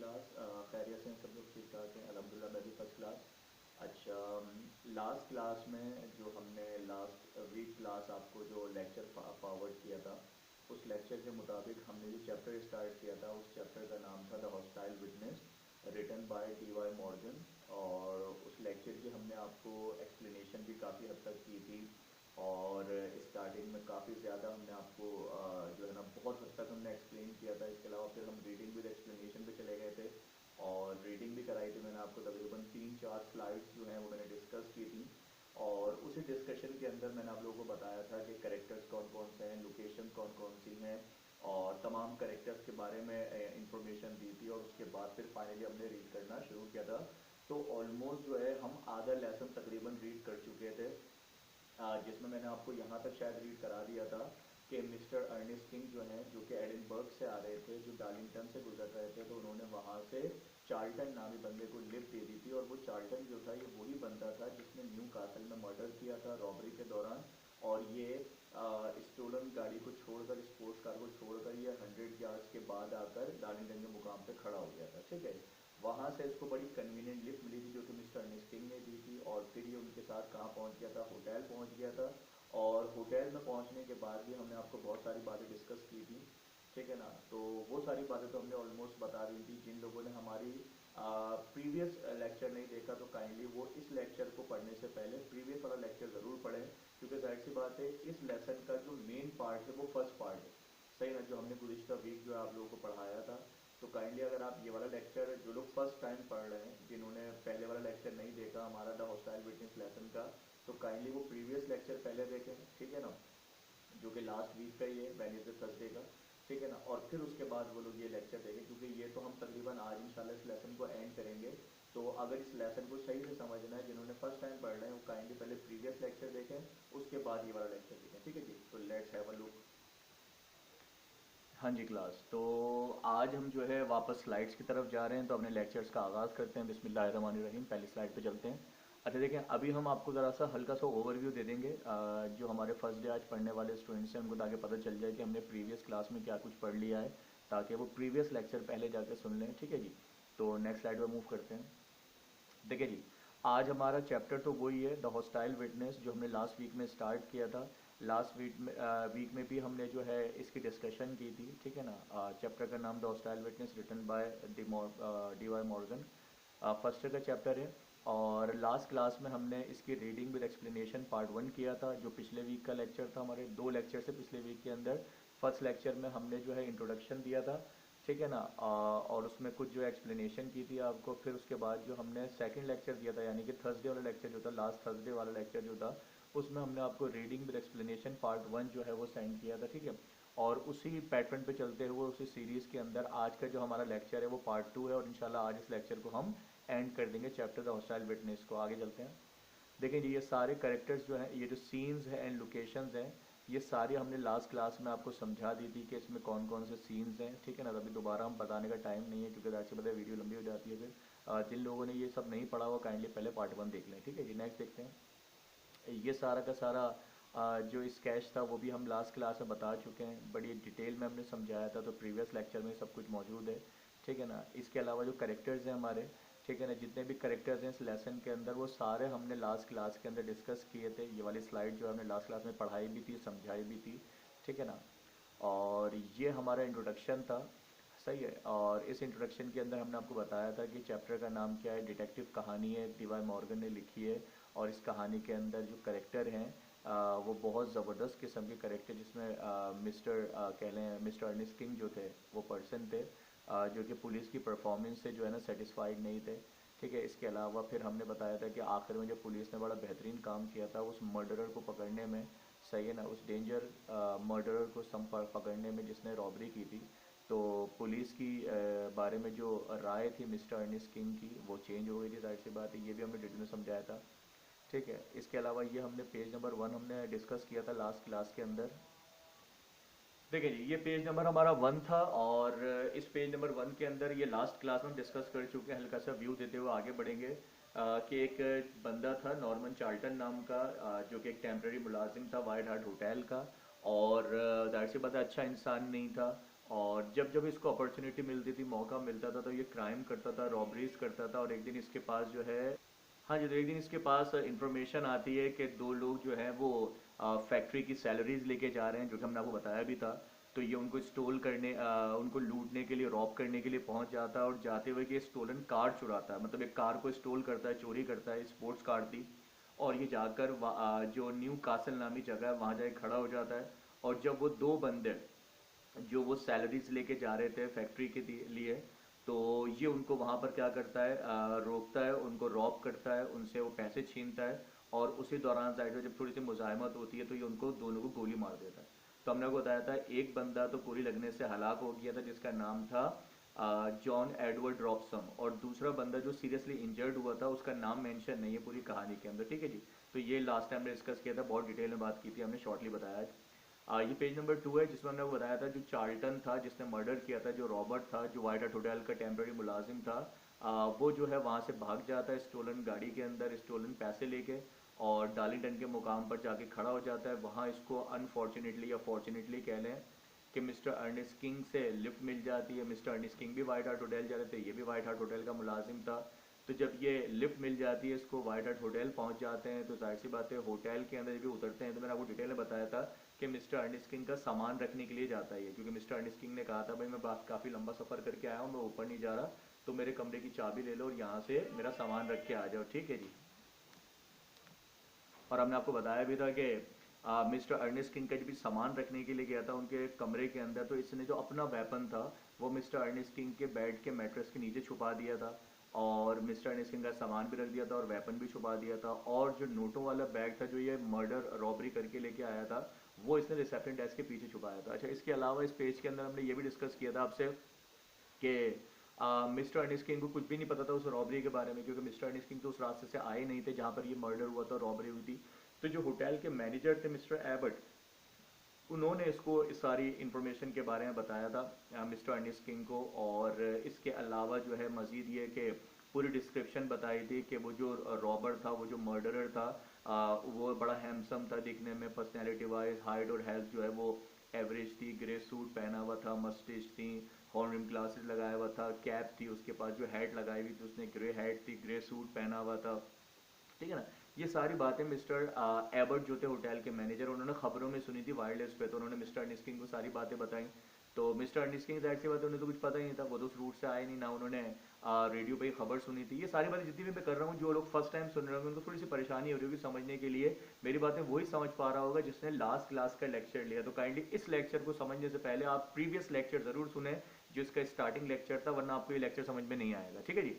Class? खैरियत से हैं सब लोग? ठीक ठाक हैं अल्हम्दुलिल्लाह, मैं भी फर्स्ट क्लास। अच्छा, लास्ट क्लास में जो हमने लास्ट वीक क्लास आपको जो लेक्चर फॉरवर्ड किया था, उस लेक्चर के मुताबिक हमने जो चैप्टर स्टार्ट किया था, उस चैप्टर का नाम था the hostile witness, written by T Y Morgan. और उस लेक्चर की हमने आपको एक्सप्लेनेशन भी काफ़ी हद तक की थी। और स्टार्टिंग में काफ़ी ज़्यादा हमने आपको जो है ना बहुत हद तक हमने एक्सप्लेन किया था। इसके अलावा फिर हम रीडिंग विद एक्सप्लेनेशन पे चले गए थे और रीडिंग भी कराई थी मैंने आपको। तकरीबन 3-4 स्लाइड्स जो हैं वो मैंने डिस्कस की थी। और उसी डिस्कशन के अंदर मैंने आप लोगों को बताया था कि करेक्टर्स कौन कौन से हैं, लोकेशन कौन कौन सी हैं, और तमाम करेक्टर्स के बारे में इंफॉर्मेशन दी थी। और उसके बाद फिर फाइनली हमने रीड करना शुरू किया था। तो ऑलमोस्ट जो है हम आधा लेसन तकरीबन रीड कर चुके थे, जिसमें मैंने आपको यहाँ तक शायद रीड करा दिया था कि मिस्टर अर्नेस्ट किंग जो हैं, जो कि एडिनबर्ग से आ रहे थे, जो डार्लिंगटन से गुजर रहे थे, तो उन्होंने वहाँ से चार्ल्टन नामी बंदे को लिफ्ट दे दी थी। और वो चार्ल्टन जो था ये वही बंदा था जिसने न्यू कासल में मर्डर किया था रॉबरी के दौरान। और ये स्टोलन गाड़ी को छोड़कर, स्पोर्ट्स कार को छोड़कर, ये 100 यार्ड्स के बाद आकर डार्लिंगटन के मुकाम पे खड़ा हो गया था। ठीक है, वहाँ से इसको बड़ी कन्वीनियंट लिफ्ट मिली थी जो कि मिस्टर अर्नेस्ट किंग ने दी थी। और फिर ये उनके साथ कहाँ पहुँच गया था? होटल पहुँच गया था। और होटल में पहुँचने के बाद भी हमने आपको बहुत सारी बातें डिस्कस की थी। ठीक है ना, तो वो सारी बातें तो हमने ऑलमोस्ट बता दी थी। जिन लोगों ने हमारी प्रीवियस लेक्चर नहीं देखा तो काइंडली वो इस लेक्चर को पढ़ने से पहले प्रीवियस वाला लेक्चर ज़रूर पढ़ें, क्योंकि जाहिर सी बात है इस लेसन का जो मेन पार्ट है वो फर्स्ट पार्ट है। सही ना, जो हमने गुज़िश्ता वीक जो है आप लोगों को पढ़ाया था। तो काइंडली अगर आप ये वाला लेक्चर, जो लोग फर्स्ट टाइम पढ़ रहे हैं, जिन्होंने पहले वाला लेक्चर नहीं देखा हमारा द हॉस्टाइल विटनेस लेसन का, तो काइंडली वो प्रीवियस लेक्चर पहले देखें। ठीक है ना, जो कि लास्ट वीक का ही है, वेडनेसडे थर्सडे का। ठीक है ना, और फिर उसके बाद वो लोग ये लेक्चर देखें, क्योंकि ये तो हम तकरीबन आज इंशाल्लाह इस लेसन को एंड करेंगे। तो अगर इस लेसन को सही से समझना है, जिन्होंने फर्स्ट टाइम पढ़ रहे हैं वो काइंडली पहले प्रीवियस लेक्चर देखें, उसके बाद ये वाला लेक्चर देखें। ठीक है जी, तो लेट्स हैव अ लुक। हाँ जी क्लास, तो आज हम जो है वापस स्लाइड्स की तरफ जा रहे हैं, तो अपने लेक्चर्स का आगाज़ करते हैं। बिस्मिल्लाहिर्रहमानिर्रहीम। पहली स्लाइड पे चलते हैं। अच्छा देखें, अभी हम आपको ज़रा सा हल्का सा ओवरव्यू दे देंगे, जो हमारे फर्स्ट डे आज पढ़ने वाले स्टूडेंट्स हैं उनको, ताकि पता चल जाए कि हमने प्रीवियस क्लास में क्या कुछ पढ़ लिया है, ताकि वो प्रीवियस लेक्चर पहले जाकर सुन लें। ठीक है जी, तो नेक्स्ट स्लाइड पर मूव करते हैं। देखिए जी, आज हमारा चैप्टर तो वही है, द हॉस्टाइल विटनेस, जो हमने लास्ट वीक में स्टार्ट किया था। लास्ट वीक में भी हमने जो है इसकी डिस्कशन की थी। ठीक है ना, चैप्टर का नाम the hostile witness, written by D Y Morgan, first का चैप्टर है। और लास्ट क्लास में हमने इसकी रीडिंग विद एक्सप्लेनेशन पार्ट 1 किया था, जो पिछले वीक का लेक्चर था। हमारे 2 लेक्चर से पिछले वीक के अंदर फर्स्ट लेक्चर में हमने जो है इंट्रोडक्शन दिया था। ठीक है ना, और उसमें कुछ जो एक्सप्लेनेशन की थी आपको। फिर उसके बाद जो हमने सेकंड लेक्चर दिया था, यानी कि थर्सडे वाला लेक्चर जो था, लास्ट थर्सडे वाला लेक्चर जो था, उसमें हमने आपको रीडिंग विद एक्सप्लेनेशन पार्ट 1 जो है वो सेंड किया था। ठीक है, और उसी पैटर्न पे चलते हुए उसी सीरीज़ के अंदर आज का जो हमारा लेक्चर है वो पार्ट 2 है। और इंशाल्लाह आज इस लेक्चर को हम एंड कर देंगे चैप्टर द हॉस्टाइल विटनेस को। आगे चलते हैं। देखें जी, ये सारे करेक्टर्स जो हैं, ये जो सीन्स हैं एंड लोकेशंस हैं, ये सारी हमने लास्ट क्लास में आपको समझा दी थी कि इसमें कौन कौन से सीन्स हैं। ठीक है ना, अभी दोबारा हम बताने का टाइम नहीं है, क्योंकि ज़ाहिर सी बात है वीडियो लंबी हो जाती है। फिर जिन लोगों ने ये सब नहीं पढ़ा हुआ काइंडली पहले पार्ट 1 देख लें। ठीक है जी, नेक्स्ट देखते हैं। ये सारा का सारा जो स्केच था वो भी हम लास्ट क्लास में बता चुके हैं, बड़ी डिटेल में हमने समझाया था, तो प्रीवियस लेक्चर में सब कुछ मौजूद है। ठीक है ना, इसके अलावा जो करेक्टर्स हैं हमारे, ठीक है ना, जितने भी करेक्टर्स हैं इस लेसन के अंदर, वो सारे हमने लास्ट क्लास के अंदर डिस्कस किए थे। ये वाली स्लाइड जो हमने लास्ट क्लास में पढ़ाई भी थी, समझाई भी थी। ठीक है ना, और ये हमारा इंट्रोडक्शन था। सही है, और इस इंट्रोडक्शन के अंदर हमने आपको बताया था कि चैप्टर का नाम क्या है, डिटेक्टिव कहानी है, डी.वाई मॉर्गन ने लिखी है। और इस कहानी के अंदर जो करेक्टर हैं वो बहुत ज़बरदस्त किस्म के करेक्टर, जिसमें कह लें मिस्टर अर्नेस्ट किंग जो थे वो पर्सन थे, जो कि पुलिस की परफॉर्मेंस से जो है ना सेटिस्फाइड नहीं थे। ठीक है, इसके अलावा फिर हमने बताया था कि आखिर में जो पुलिस ने बड़ा बेहतरीन काम किया था उस मर्डरर को पकड़ने में। सही है ना, उस डेंजर मर्डरर को पकड़ने में जिसने रॉबरी की थी। तो पुलिस की बारे में जो राय थी मिस्टर अर्नेस्ट किंग की, वो चेंज हो गई थी, जाहिर सी बात है। ये भी हमने डिटेल में समझाया था। ठीक है, इसके अलावा ये हमने पेज नंबर 1 हमने डिस्कस किया था लास्ट क्लास के अंदर। देखिए जी, ये पेज नंबर हमारा 1 था, और इस पेज नंबर 1 के अंदर ये लास्ट क्लास में हम डिस्कस कर चुके हैं। हल्का सा व्यू देते हुए आगे बढ़ेंगे, कि एक बंदा था नॉर्मन चार्ल्टन नाम का, जो कि एक टेम्प्रेरी मुलाजिम था वाइट हार्ट होटल का। और जाहिर सी बात है अच्छा इंसान नहीं था। और जब जब इसको अपॉर्चुनिटी मिलती थी, मौका मिलता था, तो ये क्राइम करता था, रॉबरीज करता था। और एक दिन इसके पास जो है, हाँ जी, तो एक दिन इसके पास इंफॉर्मेशन आती है कि दो लोग जो हैं वो फैक्ट्री की सैलरीज लेके जा रहे हैं, जो कि हमने आपको बताया भी था। तो ये उनको स्टोल करने उनको लूटने के लिए, रॉब करने के लिए पहुंच जाता है, और जाते हुए कि ये स्टोलन कार चुराता है, मतलब एक कार को स्टोल करता है, चोरी करता है, स्पोर्ट्स कार थी। और ये जाकर जो न्यू कासल नामी जगह है वहाँ जाके खड़ा हो जाता है। और जब वो दो बंदे जो वो सैलरीज लेके जा रहे थे फैक्ट्री के लिए, तो ये उनको वहाँ पर क्या करता है, रोकता है, उनको रॉब करता है, उनसे वो पैसे छीनता है। और उसी दौरान साइड में जब थोड़ी सी मुजाहिमत होती है, तो ये उनको दोनों को गोली मार देता है। तो हमने आपको बताया था एक बंदा तो गोली लगने से हलाक हो गया था, जिसका नाम था जॉन एडवर्ड रॉबसन। और दूसरा बंदा जो सीरियसली इंजर्ड हुआ था, उसका नाम मेंशन नहीं है पूरी कहानी के अंदर, ठीक है जी। तो ये लास्ट टाइम डिस्कस किया था, बहुत डिटेल में बात की थी हमने, शॉर्टली बताया है। ये पेज नंबर 2 है, जिसमें हमने वो बताया था जो चार्ल्टन था जिसने मर्डर किया था, जो रॉबर्ट था, जो वाइट हाउस होटल का टेम्पररी मुलाजिम था, वो जो है वहाँ से भाग जाता है स्टोलन गाड़ी के अंदर, स्टोलन पैसे लेके। और डार्लिंगटन के मुकाम पर जाके खड़ा हो जाता है। वहाँ इसको अनफॉर्चुनेटली या फॉर्चुनेटली कह लें कि मिस्टर अर्नेस्ट किंग से लिफ्ट मिल जाती है। मिस्टर अर्नेस्ट किंग भी वाइट हार्ट होटल जा रहे थे, ये भी वाइट हार्ट होटल का मुलाजिम था। तो जब ये लिफ्ट मिल जाती है इसको, वाइट हार्ट होटल पहुंच जाते हैं, तो जाहिर सी बात है होटल के अंदर भी उतरते हैं। तो मैंने आपको डिटेल में बताया था कि मिस्टर अर्नेस्ट किंग का सामान रखने के लिए जाता है, क्योंकि मिस्टर अर्नेस्ट किंग ने कहा था भाई मैं काफ़ी लंबा सफ़र करके आया हूँ, मैं ऊपर नहीं जा रहा, तो मेरे कमरे की चाबी ले लो और यहाँ से मेरा सामान रख के आ जाओ, ठीक है जी। और हमने आपको बताया भी था कि मिस्टर अर्नेस्ट किंग का जब भी सामान रखने के लिए गया था उनके कमरे के अंदर, तो इसने जो अपना वेपन था वो मिस्टर अर्नेस्ट किंग के बेड के मैट्रेस के नीचे छुपा दिया था। और मिस्टर अर्नेस्ट किंग का सामान भी रख दिया था और वेपन भी छुपा दिया था। और जो नोटों वाला बैग था जो ये मर्डर रॉबरी करके लेके आया था, वो इसने रिसेप्शन डेस्क के पीछे छुपाया था। अच्छा, इसके अलावा इस पेज के अंदर हमने ये भी डिस्कस किया था आपसे कि मिस्टर अर्नेस्ट किंग को कुछ भी नहीं पता था उस रॉबरी के बारे में, क्योंकि मिस्टर अर्नेस्ट किंग तो उस रास्ते से आए नहीं थे जहाँ पर ये मर्डर हुआ था, रॉबरी हुई थी। तो जो होटल के मैनेजर थे मिस्टर एबर्ट, उन्होंने इसको इस सारी इन्फॉर्मेशन के बारे में बताया था मिस्टर अर्नेस्ट किंग को। और इसके अलावा जो है मज़ीद ये कि पूरी डिस्क्रिप्शन बताई थी कि वो जो रॉबर था, वो जो मर्डरर था, वो बड़ा हैंडसम था दिखने में, पर्सनैलिटी वाइज, हाइट और हेल्थ जो है वो एवरेज थी, ग्रे सूट पहना हुआ था, मस्टिश थी, हॉर्न रिम ग्लासेस लगाया हुआ था, कैप थी उसके पास, जो हैट लगाई हुई थी उसने ग्रे हैट थी, ग्रे सूट पहना हुआ था, ठीक है ना। ये सारी बातें मिस्टर एबर्ट जो थे होटल के मैनेजर, उन्होंने खबरों में सुनी थी वायरलेस पे, तो उन्होंने मिस्टर अर्नेस्ट को सारी बातें बताई। तो मिस्टर अर्नेस्ट जाहिर सी बात है उन्हें तो कुछ पता ही नहीं था, वो तो उस रूट से आए नहीं, ना उन्होंने रेडियो पे खबर सुनी थी। ये सारी बातें जितनी भी मैं कर रहा हूँ, जो लोग फर्स्ट टाइम सुन रहे होंगे उनको थोड़ी सी परेशानी हो रही होगी समझने के लिए। मेरी बातें वही समझ पा रहा होगा जिसने लास्ट क्लास का लेक्चर लिया। तो काइंडली इस लेक्चर को समझने से पहले आप प्रीवियस लेक्चर जरूर सुने जो इसका स्टार्टिंग लेक्चर था, वरना आपको ये लेक्चर समझ में नहीं आएगा, ठीक है जी।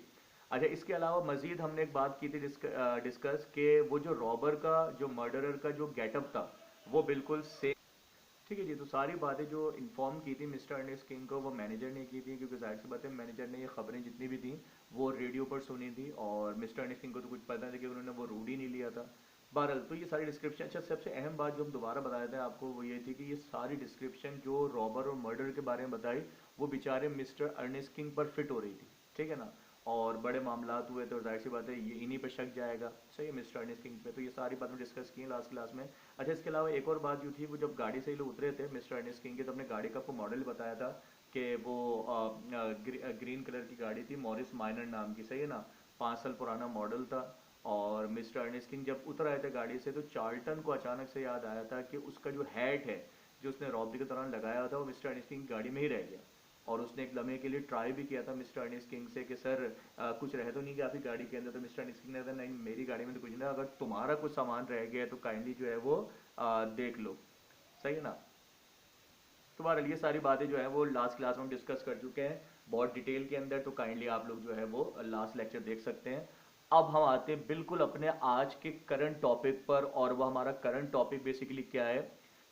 अच्छा, इसके अलावा मजीद हमने एक बात की थी डिस्कस के वो जो रॉबर का, जो मर्डरर का जो गेटअप था, वो बिल्कुल सेम, ठीक है जी। तो सारी बातें जो इन्फॉर्म की थी मिस्टर अर्नेस्ट किंग को, वो मैनेजर ने की थी, क्योंकि जाहिर सी बात है मैनेजर ने ये खबरें जितनी भी थी वो रेडियो पर सुनी थी, और मिस्टर अर्नेस्ट किंग को तो कुछ पता नहीं, क्योंकि उन्होंने वो रूड ही नहीं लिया था। बहरहाल, तो ये सारी डिस्क्रिप्शन, अच्छा सबसे अहम बात जो हम दोबारा बताया था आपको वो ये थी कि ये सारी डिस्क्रिप्शन जो रॉबर और मर्डर के बारे में बताई, वो बेचारे मिस्टर अर्नेस्ट किंग पर फिट हो रही थी, ठीक है ना। और बड़े मामलात हुए तो जाहिर सी बात है ये इन्हीं पे शक जाएगा, सही है, मिस्टर अर्नेस्ट किंग पे। तो ये सारी बातें डिस्कस की लास्ट क्लास में। अच्छा, इसके अलावा एक और बात जो थी, वो जब गाड़ी से ही लोग उतरे थे मिस्टर अर्नेस्ट किंग के, तो अपने गाड़ी का आपको मॉडल बताया था कि वो ग्रीन कलर की गाड़ी थी, मॉरिस माइनर नाम की, सही है ना, 5 साल पुराना मॉडल था। और मिस्टर अर्नेस्ट किंग जब उतर आए थे गाड़ी से, तो चार्ल्टन को अचानक से याद आया था कि उसका जो हैट है जो उसने रॉबरी के दौरान लगाया था, वो मिस्टर अर्नेस्ट किंग गाड़ी में ही रह गया। और उसने एक लम्हे के लिए ट्राई भी किया था मिस्टर अर्नेस्ट किंग से कि सर कुछ रह तो नहीं गया आपकी गाड़ी के अंदर। तो मिस्टर अर्नेस्ट किंग ने कहा नहीं, मेरी गाड़ी में तो कुछ नहीं, अगर तुम्हारा कुछ सामान रह गया है तो काइंडली जो है वो देख लो, सही है ना। तो बहरहाल ये सारी बातें जो है वो लास्ट क्लास में हम डिस्कस कर चुके हैं बहुत डिटेल के अंदर, तो काइंडली आप लोग जो है वो लास्ट लेक्चर देख सकते हैं। अब हम आते हैं बिल्कुल अपने आज के करंट टॉपिक पर, और वो हमारा करंट टॉपिक बेसिकली क्या है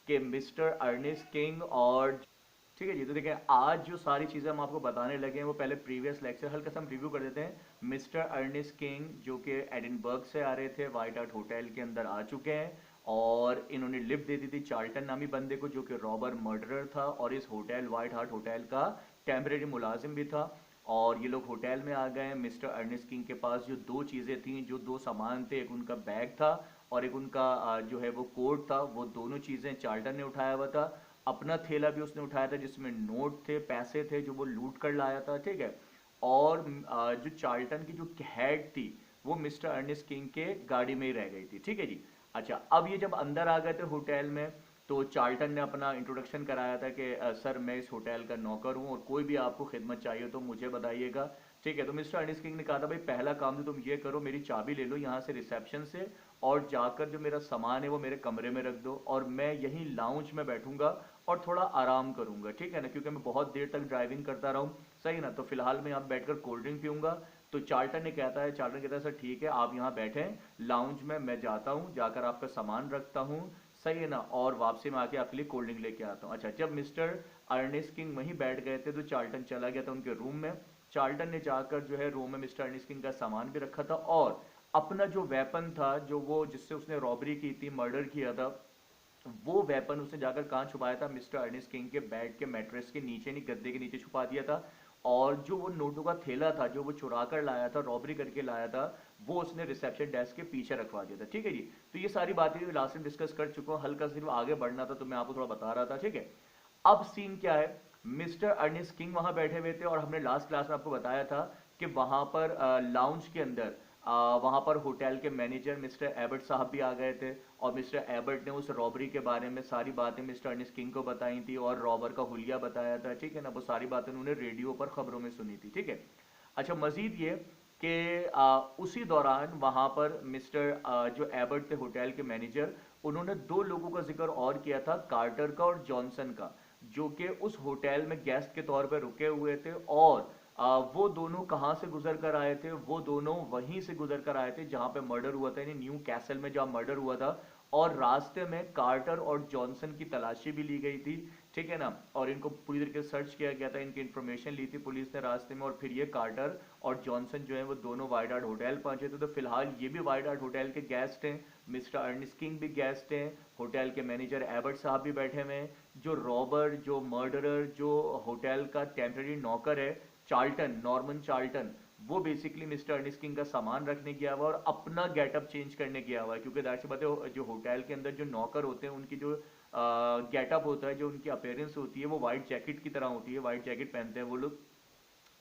कि मिस्टर अर्नेस्ट किंग और, ठीक है जी। तो देखिए आज जो सारी चीज़ें हम आपको बताने लगे हैं वो पहले प्रीवियस लेक्चर हल्का सा हम रिव्यू कर देते हैं। मिस्टर अर्नेस्ट किंग जो कि एडिनबर्ग से आ रहे थे, वाइट हार्ट होटल के अंदर आ चुके हैं, और इन्होंने लिफ्ट दे दी थी चार्ल्टन नामी बंदे को जो कि रॉबर मर्डरर था और इस होटल वाइट हार्ट होटल का टेम्परेरी मुलाजिम भी था। और ये लोग होटल में आ गए। मिस्टर अर्नेस्ट किंग के पास जो दो चीज़ें थी, जो दो सामान थे, एक उनका बैग था और एक उनका जो है वो कोट था, वो दोनों चीज़ें चार्ल्टन ने उठाया हुआ था। अपना थैला भी उसने उठाया था जिसमें नोट थे, पैसे थे जो वो लूट कर लाया था, ठीक है। और जो चार्ल्टन की जो हेड थी वो मिस्टर अर्नेस्ट किंग के गाड़ी में ही रह गई थी, ठीक है जी। अच्छा, अब ये जब अंदर आ गए थे होटल में, तो चार्ल्टन ने अपना इंट्रोडक्शन कराया था कि सर मैं इस होटल का नौकर हूँ और कोई भी आपको खिदमत चाहिए तो मुझे बताइएगा, ठीक है। तो मिस्टर अर्नेस्ट किंग ने कहा था भाई पहला काम तो तुम ये करो, मेरी चाबी ले लो यहाँ से रिसेप्शन से, और जाकर जो मेरा सामान है वो मेरे कमरे में रख दो, और मैं यहीं लाउंज में बैठूंगा और थोड़ा आराम करूंगा, ठीक है ना, क्योंकि मैं बहुत देर तक ड्राइविंग करता रहा हूँ, सही ना। तो फिलहाल मैं यहाँ बैठकर कोल्ड ड्रिंक पीऊंगा। तो चार्ल्टन कहता है सर ठीक है, आप यहाँ बैठें लाउंज में, मैं जाता हूँ, जाकर आपका सामान रखता हूँ, सही है ना, और वापसी में आके आपके लिए कोल्ड ड्रिंक लेके आता हूँ। अच्छा, जब मिस्टर अर्नेस्ट किंग वहीं बैठ गए थे तो चार्ल्टन चला गया था उनके रूम में। चार्ल्टन ने जाकर जो है रूम में मिस्टर अर्नेस्ट किंग का सामान भी रखा था, और अपना जो वेपन था, जो वो जिससे उसने रॉबरी की थी, मर्डर किया था, वो वेपन उसने जाकर कहाँ छुपाया था, मिस्टर अर्नेस्ट किंग के बेड के मैट्रेस के नीचे, नहीं गद्दे के नीचे छुपा दिया था। और जो वो नोटों का थैला था जो वो चुरा कर लाया था, रॉबरी करके लाया था, वो उसने रिसेप्शन डेस्क के पीछे रखवा दिया था, ठीक है जी। तो ये सारी बातें लास्ट में डिस्कस कर चुका हूँ, हल्का सिर्फ आगे बढ़ना था तो मैं आपको थोड़ा बता रहा था, ठीक है। अब सीन क्या है, मिस्टर अर्नेस्ट किंग वहां बैठे हुए थे, और हमने लास्ट क्लास में आपको बताया था कि वहां पर लाउंज के अंदर वहां पर होटल के मैनेजर मिस्टर एबर्ट साहब भी आ गए थे, और मिस्टर एबर्ट ने उस रॉबरी के बारे में सारी बातें मिस्टर अर्नेस्ट किंग को बताई थी, और रॉबर का हुलिया बताया था, ठीक है ना। वो सारी बातें उन्होंने रेडियो पर खबरों में सुनी थी, ठीक है। अच्छा, मजीद ये कि उसी दौरान वहां पर मिस्टर जो एबर्ट थे होटल के मैनेजर, उन्होंने दो लोगों का जिक्र और किया था, कार्टर का और जॉनसन का, जो कि उस होटल में गेस्ट के तौर पर रुके हुए थे, और वो दोनों कहाँ से गुजर कर आए थे, वो दोनों वहीं से गुजर कर आए थे जहां पे मर्डर हुआ था, यानी न्यू कैसल में जहां मर्डर हुआ था। और रास्ते में कार्टर और जॉनसन की तलाशी भी ली गई थी, ठीक है ना, और इनको पूरी तरीके से सर्च किया गया था, इनकी इंफॉर्मेशन ली थी पुलिस ने रास्ते में, और फिर ये कार्टर और जॉनसन जो है वो दोनों वाइडार्ड होटल पहुंचे थे। तो फिलहाल ये भी वाइडार्ड होटल के गेस्ट हैं, मिस्टर अर्नेस्ट किंग भी गेस्ट हैं, होटल के मैनेजर एबर्ट साहब भी बैठे हुए हैं, जो रॉबर, जो मर्डरर, जो होटल का टेम्पररी नौकर है चार्ल्टन, नॉर्मन चार्ल्टन, वो बेसिकली मिस्टर अर्नेस्ट किंग का सामान रखने गया हुआ और अपना गेटअप चेंज करने गया हुआ है, क्योंकि जाहिर सी बात है जो होटल के अंदर जो नौकर होते हैं उनकी जो गेटअप होता है, जो उनकी अपीयरेंस होती है, वो व्हाइट जैकेट की तरह होती है, व्हाइट जैकेट पहनते हैं वो लोग,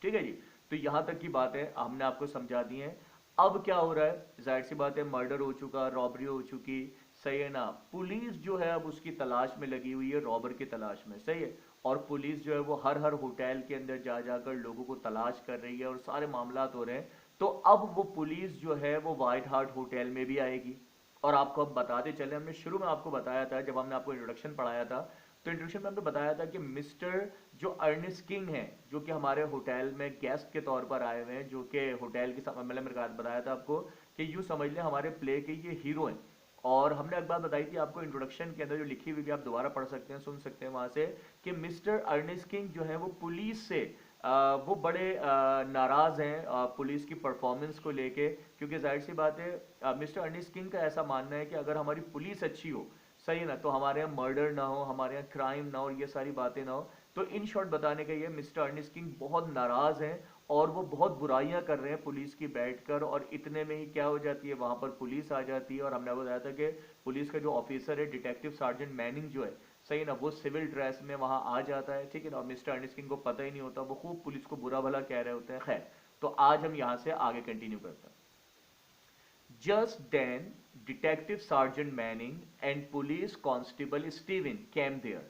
ठीक है जी। तो यहां तक की बात है, हमने आपको समझा दी है। अब क्या हो रहा है, जाहिर सी बात है मर्डर हो चुका, रॉबरी हो चुकी, सही है ना। पुलिस जो है अब उसकी तलाश में लगी हुई है, रॉबर की तलाश में, सही है। और पुलिस जो है वो हर हर होटल के अंदर जा जाकर लोगों को तलाश कर रही है, और सारे मामला हो रहे हैं। तो अब वो पुलिस जो है वो व्हाइट हार्ट होटल में भी आएगी। और आपको अब बताते चले, हमने शुरू में आपको बताया था जब हमने आपको इंट्रोडक्शन पढ़ाया था, तो इंट्रोडक्शन में हमने बताया था कि मिस्टर जो अर्नेस्ट किंग हैं, जो कि हमारे होटल में गेस्ट के तौर पर आए हुए हैं, जो कि होटल की मतलब मैंने बताया था आपको कि यूं समझ लें हमारे प्ले के ये हीरो हैं। और हमने एक बात बताई थी आपको इंट्रोडक्शन के अंदर, जो लिखी हुई भी आप दोबारा पढ़ सकते हैं, सुन सकते हैं वहां से, कि मिस्टर अर्नेस्ट किंग जो है वो पुलिस से वो बड़े नाराज हैं पुलिस की परफॉर्मेंस को लेके, क्योंकि जाहिर सी बात है मिस्टर अर्नेस्ट किंग का ऐसा मानना है कि अगर हमारी पुलिस अच्छी हो, सही है ना, तो हमारे यहाँ मर्डर ना हो, हमारे यहाँ क्राइम ना हो, ये सारी बातें ना हो। तो इन शॉर्ट बताने का ये, मिस्टर अर्नेस्ट किंग बहुत नाराज हैं, और वो बहुत बुराइयां कर रहे हैं पुलिस की बैठकर, और इतने में ही क्या हो जाती है, वहां पर पुलिस आ जाती है। और हमने बताया था कि पुलिस का जो ऑफिसर है डिटेक्टिव सार्जेंट मैनिंग जो है, सही ना, वो सिविल ड्रेस में वहां आ जाता है, ठीक है ना, और मिस्टर अर्नेस्ट किंग को पता ही नहीं होता, वो खूब पुलिस को बुरा भला कह रहे होते हैं। खैर, तो आज हम यहां से आगे कंटिन्यू करते हैं। Just then, Detective Sergeant Manning and Police Constable Steven came there.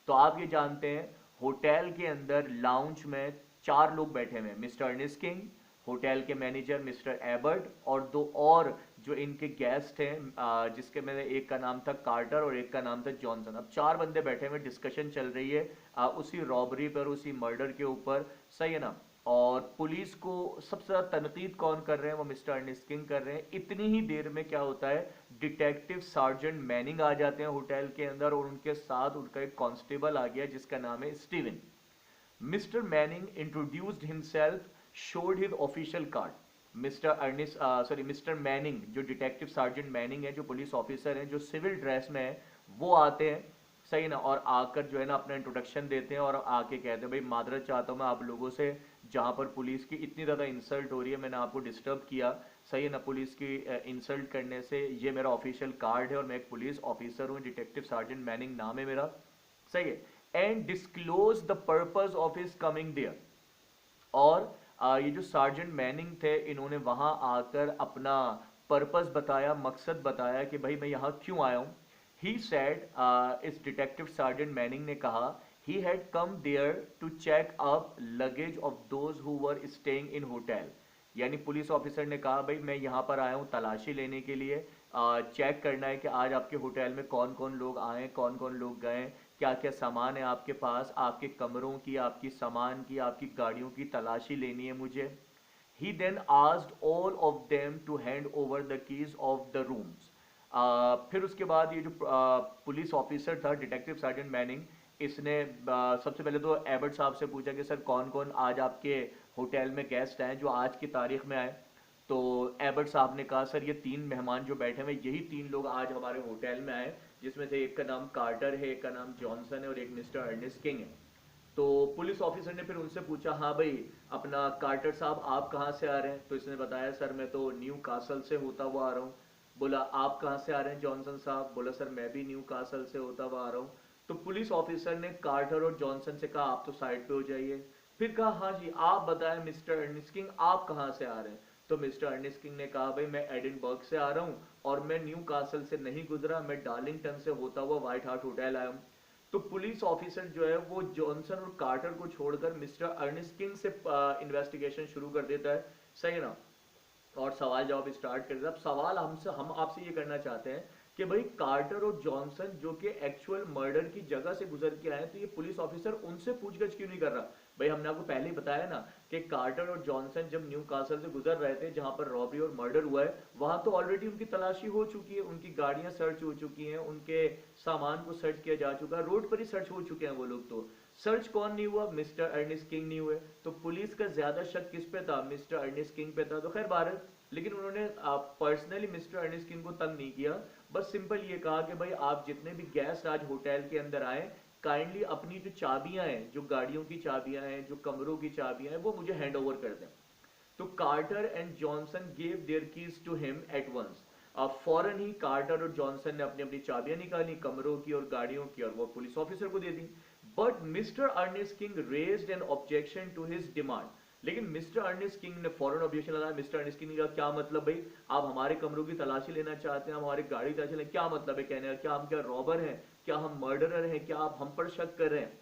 तो आप ये जानते हैं, होटल के अंदर लाउंज में चार लोग बैठे हुए हैं, मिस्टर अर्नेस्ट किंग, होटल के मैनेजर मिस्टर एबर्ट, और दो और जो इनके गेस्ट हैं, जिसके में एक का नाम था कार्टर और एक का नाम था जॉनसन। अब चार बंदे बैठे हुए, डिस्कशन चल रही है उसी रॉबरी पर, उसी मर्डर के ऊपर, सही है ना। और पुलिस को सबसे ज्यादा तनकीद कौन कर रहे हैं, वो मिस्टर अर्नेस्ट किंग कर रहे हैं। इतनी ही देर में क्या होता है, डिटेक्टिव सार्जेंट मैनिंग आ जाते हैं होटल के अंदर, और उनके साथ उनका एक कांस्टेबल आ गया जिसका नाम है Steven. Mister Manning introduced himself, showed his official card. Mister Manning, जो डिटेक्टिव सार्जेंट मैनिंग है, जो पुलिस ऑफिसर हैं, जो सिविल ड्रेस में है, वो आते हैं, सही ना, और आकर जो है ना अपना इंट्रोडक्शन देते हैं, और आके कहते हैं भाई मादरत चाहता हूं मैं आप लोगों से, जहां पर पुलिस की इतनी ज़्यादा इंसल्ट हो रही है, मैंने आपको डिस्टर्ब किया, सही है ना, पुलिस की इंसल्ट करने से। ये मेरा ऑफिशियल कार्ड है और मैं एक पुलिस ऑफिसर हूँ, डिटेक्टिव सार्जेंट मैनिंग नाम है मेरा, सही है, and disclose the purpose of his coming there. और ये जो सार्जेंट मैनिंग थे, इन्होंने वहां आकर अपना पर्पस बताया, मकसद बताया कि भाई मैं यहाँ क्यों आया हूँ। ही सेड, इस डिटेक्टिव सार्जेंट मैनिंग ने कहा, he had come there to check up luggage of those who were staying in hotel. यानी पुलिस ऑफिसर ने कहा भाई मैं यहाँ पर आया हूँ तलाशी लेने के लिए, चेक करना है कि आज आपके होटल में कौन कौन लोग आए, कौन कौन लोग गए, क्या क्या सामान है आपके पास, आपके कमरों की, आपकी सामान की, आपकी गाड़ियों की तलाशी लेनी है मुझे। He then asked all of them to hand over the keys of the rooms. फिर उसके बाद ये जो पुलिस ऑफिसर था डिटेक्टिव सार्जेंट मैनिंग, इसने सबसे पहले तो एबर्ट साहब से पूछा कि सर कौन कौन आज आपके होटल में गेस्ट हैं जो आज की तारीख में आए। तो एबर्ट साहब ने कहा सर ये 3 मेहमान जो बैठे हुए यही 3 लोग आज हमारे होटल में आए, जिसमें से एक का नाम कार्टर है, एक का नाम जॉनसन है और एक मिस्टर अर्नेस्ट किंग है। तो पुलिस ऑफिसर ने फिर उनसे पूछा हाँ भाई अपना कार्टर साहब आप कहाँ से आ रहे हैं। तो इसने बताया सर मैं तो न्यू कासल से होता हुआ आ रहा हूँ। बोला आप कहाँ से आ रहे हैं जॉनसन साहब। बोला सर मैं भी न्यू कासल से होता हुआ आ रहा हूँ। तो पुलिस ऑफिसर ने कार्टर और जॉनसन से कहा आप तो साइड पे हो जाइए। फिर कहा हाँ जी आप बताएं मिस्टर अर्नेस्ट किंग आप कहाँ से आ रहे हैं। तो मिस्टर अर्नेस्ट किंग ने कहा भाई मैं एडिनबर्ग से आ रहा हूँ और मैं न्यू कासल से नहीं गुजरा, मैं डार्लिंगटन से होता हुआ व्हाइट हार्ट होटल आया हूँ। तो पुलिस ऑफिसर जो है वो जॉनसन और कार्टर को छोड़कर मिस्टर अर्नेस्ट किंग से इन्वेस्टिगेशन शुरू कर देता है। सही है ना। और सवाल जवाब स्टार्ट कर देता है। अब सवाल हम आपसे ये करना चाहते हैं कि भाई कार्टर और जॉनसन जो कि एक्चुअल मर्डर की जगह से गुजर के आए, तो ये पुलिस ऑफिसर उनसे पूछगछ क्यों नहीं कर रहा। भाई हमने आपको पहले ही बताया ना कि कार्टर और जॉनसन जब न्यू कासल से गुजर रहे थे जहां पर रॉबरी और मर्डर हुआ है, वहां तो ऑलरेडी उनकी तलाशी हो चुकी है, उनकी गाड़ियां सर्च हो चुकी हैं, उनके सामान को सर्च किया जा चुका है, रोड पर ही सर्च हो चुके हैं वो लोग। तो सर्च कौन नहीं हुआ, मिस्टर अर्नेस्ट किंग नहीं हुए। तो पुलिस का ज्यादा शक किस पे था, मिस्टर अर्नेस्ट किंग पे था। तो खैर बाहर, लेकिन उन्होंने पर्सनली मिस्टर अर्नेस्ट किंग को तंग नहीं किया, बस सिंपल ये कहा कि भाई आप जितने भी गेस्ट आज होटल के अंदर आए काइंडली अपनी जो चाबियां हैं, जो गाड़ियों की चाबियां हैं, जो कमरों की चाबियां हैं, वो मुझे हैंड ओवर कर दें। तो Carter and Johnson gave their keys to him at once. अब फौरन ही कार्टर और जॉनसन ने अपनी अपनी चाबियां निकाली कमरों की और गाड़ियों की और वो पुलिस ऑफिसर को दे दी। But mister Ernest King raised an objection to his demand. लेकिन मिस्टर अर्नेस्ट किंग ने फौरन ऑब्जेक्शन लगाया। मिस्टर अर्नेस्ट किंग ने कहा क्या मतलब भाई, आप हमारे कमरों की तलाशी लेना चाहते हैं, हमारी गाड़ी की तलाशी लेना, क्या मतलब है कहने का, क्या हम क्या रॉबर हैं, क्या हम मर्डरर हैं, क्या आप हम पर शक कर रहे हैं।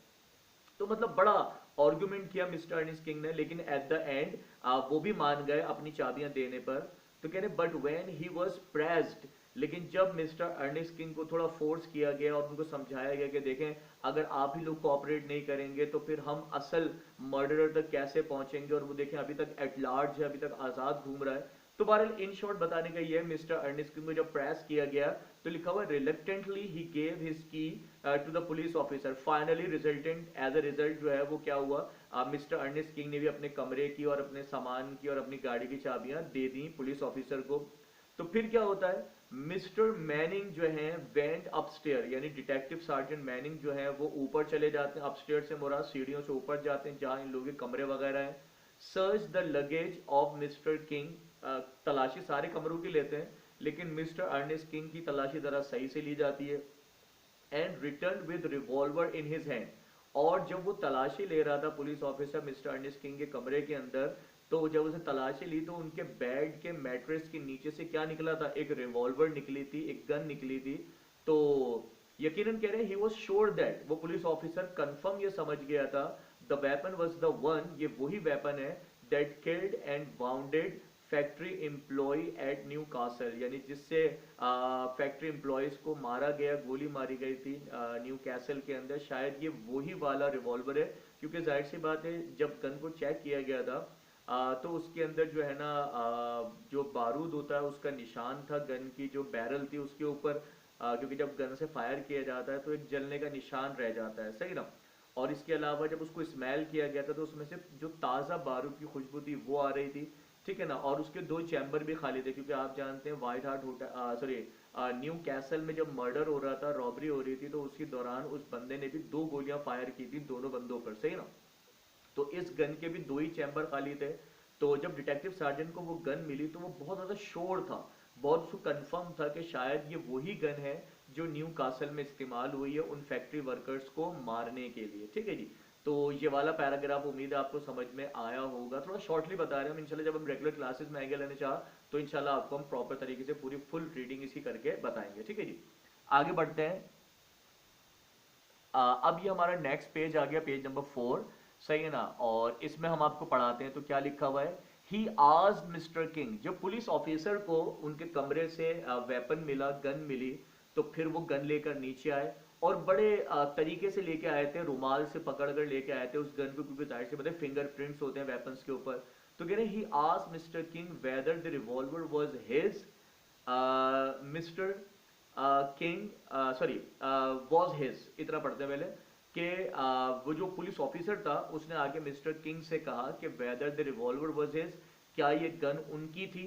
तो मतलब बड़ा आर्गुमेंट किया मिस्टर अर्नेस्ट किंग ने, लेकिन एट द एंड वो भी मान गए अपनी चाबियां देने पर। तो कह रहे but when he was pressed, लेकिन जब मिस्टर अर्नेस्ट किंग को थोड़ा फोर्स किया गया और उनको समझाया गया कि देखें अगर आप ही लोग कोऑपरेट नहीं करेंगे तो फिर हम असल मर्डरर तक कैसे पहुंचेंगे, और वो देखें अभी तक एट लार्ज है, अभी तक आजाद घूम रहा है। तो बहरहाल इन शॉर्ट बताने का ये मिस्टर अर्नेस्ट किंग को जब प्रेस किया गया तो लिखा हुआ reluctantly he gave his key to the police officer. Finally resultant as a result जो है वो क्या हुआ, मिस्टर अर्नेस्ट किंग ने भी अपने कमरे की और अपने सामान की और अपनी गाड़ी की चाबियां दे दी पुलिस ऑफिसर को। तो फिर क्या होता है, मिस्टर मैनिंग जो है वेंट अपस्टेयर, यानी डिटेक्टिव सार्जेंट मैनिंग जो है वो ऊपर चले जाते हैं। अपस्टेयर से मुराद सीढ़ियों से ऊपर जाते हैं जहां इन लोगों के कमरे वगैरह हैं। Search the luggage of mister king, तलाशी सारे कमरों की लेते हैं लेकिन मिस्टर अर्नेस्ट किंग की तलाशी जरा सही से ली जाती है। And return with revolver in his hand. और जब वो तलाशी ले रहा था police officer mister Ernest King के कमरे के अंदर, तो जब उसे तलाशी ली तो उनके बेड के मैट्रेस के नीचे से क्या निकला था, एक रिवॉल्वर निकली थी, एक गन निकली थी। तो यकीनन कह रहे हैं ही वाज श्योर दैट, वो पुलिस ऑफिसर कंफर्म ये समझ गया था the weapon was the one, ये वही वेपन है that killed and wounded factory employ at Newcastle, यानी जिससे फैक्ट्री एम्प्लॉयज को मारा गया, गोली मारी गई थी न्यू कैसल के अंदर। शायद ये वही वाला रिवॉल्वर है, क्योंकि जाहिर सी बात है जब गन को चेक किया गया था तो उसके अंदर जो है ना जो बारूद होता है उसका निशान था, गन की जो बैरल थी उसके ऊपर, क्योंकि जब गन से फायर किया जाता है तो एक जलने का निशान रह जाता है, सही ना। और इसके अलावा जब उसको स्मेल किया गया था तो उसमें से जो ताज़ा बारूद की खुशबू थी वो आ रही थी, ठीक है ना। और उसके 2 चैम्बर भी खाली थे, क्योंकि आप जानते हैं white heart hotel sorry new castle में जब मर्डर हो रहा था, रॉबरी हो रही थी, तो उसी दौरान उस बंदे ने भी 2 गोलियां फायर की थी दोनों बंदों पर, सही ना। तो इस गन के भी 2 ही चैम्बर खाली थे। तो जब डिटेक्टिव सार्जेंट को वो गन मिली तो वो बहुत ज्यादा श्योर था, बहुत उसको कंफर्म था कि शायद ये वही गन है जो न्यू कासल में इस्तेमाल हुई है उन फैक्ट्री वर्कर्स को मारने के लिए। ठीक है जी। तो ये वाला पैराग्राफ उम्मीद है आपको समझ में आया होगा। थोड़ा शॉर्टली बता रहे हैं हम, इंशाल्लाह जब हम रेगुलर क्लासेस में आएंगे लेने चाह तो इंशाल्लाह आपको हम प्रॉपर तरीके से पूरी फुल रीडिंग इसकी करके बताएंगे। ठीक है जी। आगे बढ़ते हैं। अब ये हमारा नेक्स्ट पेज आ गया, पेज नंबर 4, सही है ना। और इसमें हम आपको पढ़ाते हैं तो क्या लिखा हुआ है, ही आस्क्ड मिस्टर किंग। जब पुलिस ऑफिसर को उनके कमरे से वेपन मिला, गन मिली, तो फिर वो गन लेकर नीचे आए और बड़े तरीके से लेके आए थे, रुमाल से पकड़ कर लेके आए थे उस गन को, क्योंकि जाहिर से पता है फिंगरप्रिंट्स होते हैं वेपन्स के ऊपर। तो कह रहे he asked mister king whether the revolver was his, mister king sorry was his, इतना पढ़ते हैं पहले कि वो जो पुलिस ऑफिसर था उसने आगे मिस्टर किंग से कहा कि whether the revolver was his, क्या ये गन उनकी थी।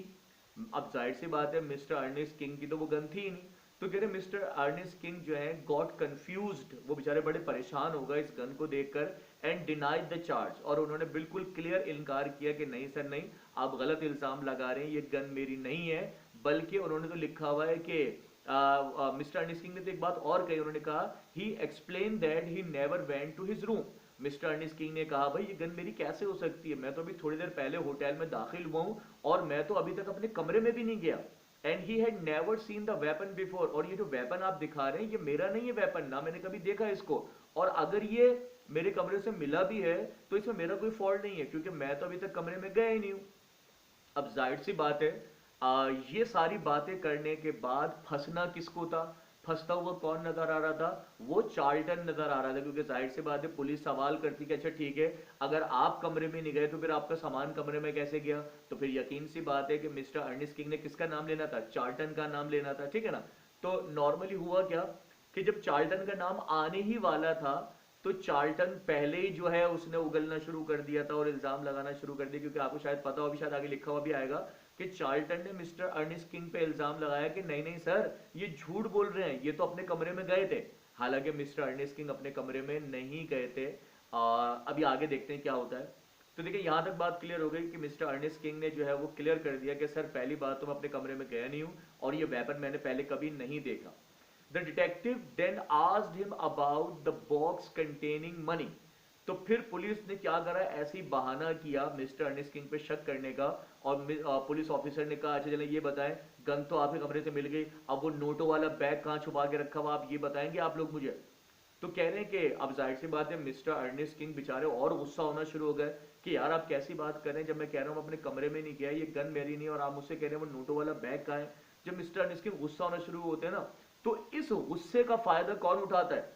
अब जाहिर सी बात है मिस्टर अर्नेस्ट किंग की तो वो गन थी ही नहीं। तो कह रहे मिस्टर अर्नेस्ट किंग जो है गॉट कंफ्यूज्ड, वो बेचारे बड़े परेशान हो गए इस गन को देखकर, एंड डिनाइड द चार्ज, और उन्होंने बिल्कुल क्लियर इनकार किया कि नहीं सर नहीं, आप गलत इल्जाम लगा रहे हैं, ये गन मेरी नहीं है। बल्कि उन्होंने तो लिखा हुआ है कि मिस्टर अर्नेस्ट किंग ने तो एक बात और कही, उन्होंने कहा he explain that he never went to his room. Mister Ernest King ने कहा भाई ये गन मेरी कैसे हो सकती है, मैं तो अभी थोड़ी देर पहले होटल में दाखिल हुआ हूं और मैं तो अभी तक अपने कमरे में भी नहीं गया। And he had never seen the weapon before, और ये जो वेपन आप दिखा रहे हैं ये मेरा नहीं है वेपन, ना मैंने कभी देखा इसको, और अगर ये मेरे कमरे से मिला भी है तो इसमें मेरा कोई फॉल्ट नहीं है क्योंकि मैं तो अभी तक कमरे में गया ही नहीं हूं। अब जाहिर सी बात है ये सारी बातें करने के बाद फंसना किसको था, फंसता हुआ कौन नजर आ रहा था, वो चार्ल्टन नजर आ रहा था, क्योंकि जाहिर सी बात है पुलिस सवाल करती कि अच्छा ठीक है अगर आप कमरे में नहीं गए तो फिर आपका सामान कमरे में कैसे गया। तो फिर यकीन सी बात है कि मिस्टर अर्नेस्ट किंग ने किसका नाम लेना था, चार्ल्टन का नाम लेना था। ठीक है ना। तो नॉर्मली हुआ क्या कि जब चार्ल्टन का नाम आने ही वाला था तो चार्ल्टन पहले ही जो है उसने उगलना शुरू कर दिया था और इल्जाम लगाना शुरू कर दिया, क्योंकि आपको शायद पता हो, अभी शायद आगे लिखा हुआ भी आएगा कि चार्ल्टन ने मिस्टर अर्नेस्ट किंग पे इल्जाम लगाया कि नहीं नहीं सर ये झूठ बोल रहे हैं, ये तो अपने कमरे में गए थे। हालांकि मिस्टर अर्नेस्ट किंग अपने कमरे में नहीं गए थे। अभी आगे देखते हैं क्या होता है। तो देखिए यहां तक बात क्लियर हो गई कि मिस्टर अर्नेस्ट किंग ने जो है वो क्लियर कर दिया कि सर पहली बात तो मैं अपने कमरे में गया नहीं हूं और ये वेपन मैंने पहले कभी नहीं देखा। The detective then asked him about the box containing money. तो फिर पुलिस ने क्या करा, ऐसी बहाना किया मिस्टर अर्नेस्ट किंग पे शक करने का, और पुलिस ऑफिसर ने कहा अच्छा चले ये बताएं गन तो आपके कमरे से मिल गई, अब वो नोटों वाला बैग कहाँ छुपा के रखा हुआ आप ये बताएंगे आप लोग मुझे। तो कह रहे हैं कि अब जाहिर सी बात है मिस्टर अर्नेस्ट किंग बेचारे और गुस्सा होना शुरू हो गए कि यार आप कैसी बात कर रहे हैं, जब मैं कह रहा हूँ अपने कमरे में नहीं गया, ये गन मेरी नहीं, और आप मुझसे कह रहे हैं वो नोटों वाला बैग कहाँ है। जब मिस्टर अर्नेस्ट किंग गुस्सा होना शुरू होते हैं ना, तो इस गुस्से का फायदा कौन उठाता है,